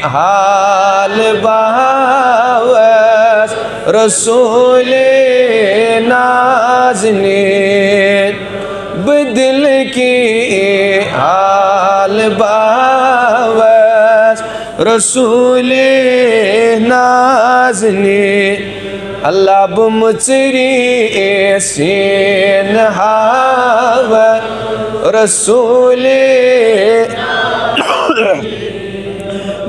हाल बावस रसूल नाज़नीन बदिल की हाल बावस रसूल नाज़नीन अल्लाह बमुचरी सीन हाव रसूल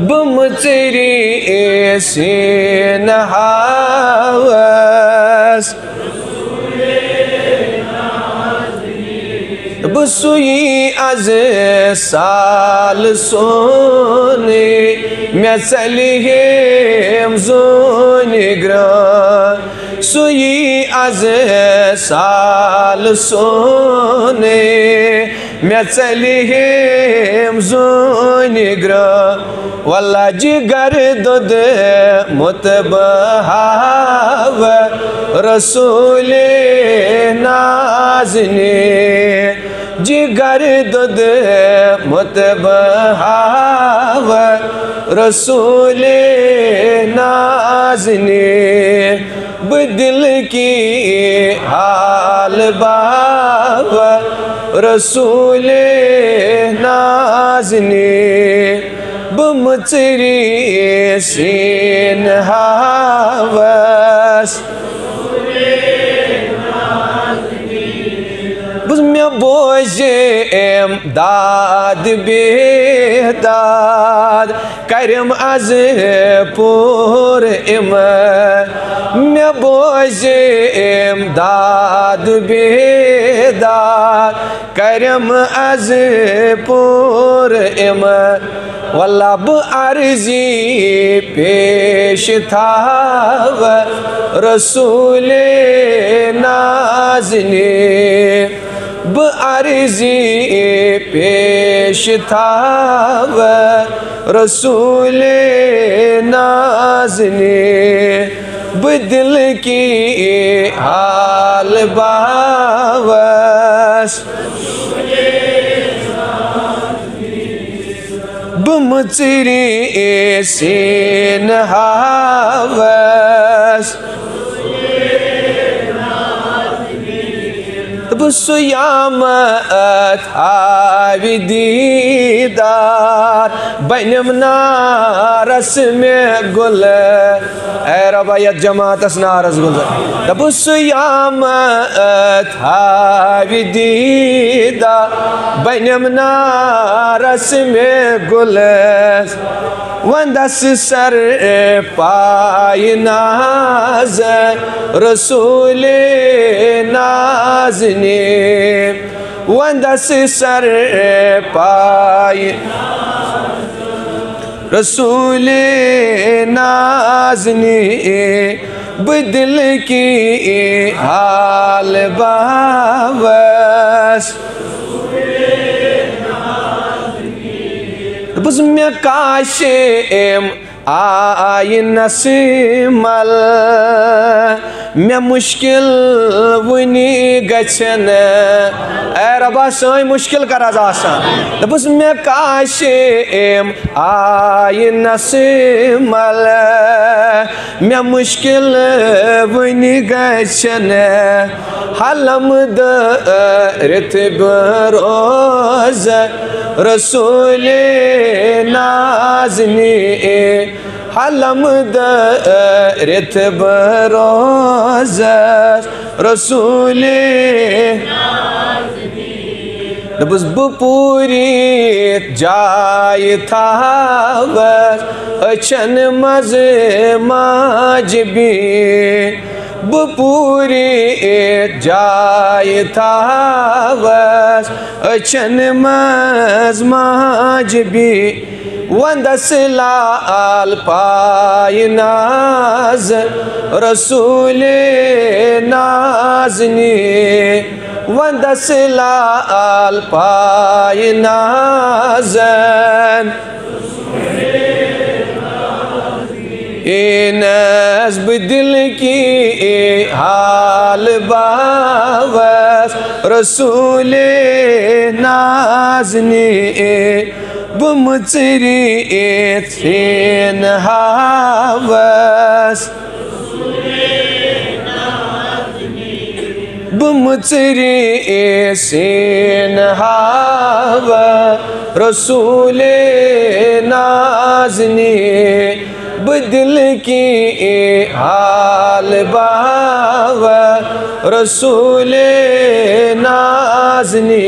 बमुचरी सीन हावस बसुई अज साल सोने मैं चलिहेम जोने ग्रान सुई अज साल सोने मैं चलिहेम जोने ग्रान वल्ला जिगर दुद मुतबहाव रसूल नाज़नीन जिगर दुद मुतबहाव रसूल नाज़नीन बदिल की हाल बाव रसूल नाज़नीन बमुचरी सीन हावस मे बोज़ेम दाद बेदाद करम अज पूर इम मे बोज़ेम दाद बेदाद करम अज पूर इम वल्ला अर्जी पेश थाव रसूल नाज़नीन अर्जी पेश थाव रसूल नाज़नीन बदिल की हाल बावस बमुचरी सीन हावस बसुयामत हावी दीदार बनम नारस में गुल ए रबायत जमातस नारस गुल बसुयामत हावी दीदार बनम नारस में गुल वंदस सर पाय नाज रसूल नाज़नीन वंदस सर पाय रसूल नाज़नीन बदिल की हाल बावस बस मे काशेम आय नसीमल मे मुश्किल वनी गछन ए रबा सोई मुश्किल कर आसान बस मे काशेम आय नसीमल मे मुश्किल वनी गछन हलम दरित बरोज रसूल नाज़नीन हलम दरित बरोज रसूल बस पूरी जाय थावस अचन मज माज भी पूरी जाय थावस अचन मज माज भी वंदस लाल पाय नाज रसूल नाज़नीन वंदस लाल पाय नाज़न नस्ब दिल की हाल बावस रसूल नाज़नीन बमुचरी एथेन हावस बमुचरी एसेन हाव रसूले नाज़नी बदिल की हाल बाव रसूले नाज़नी।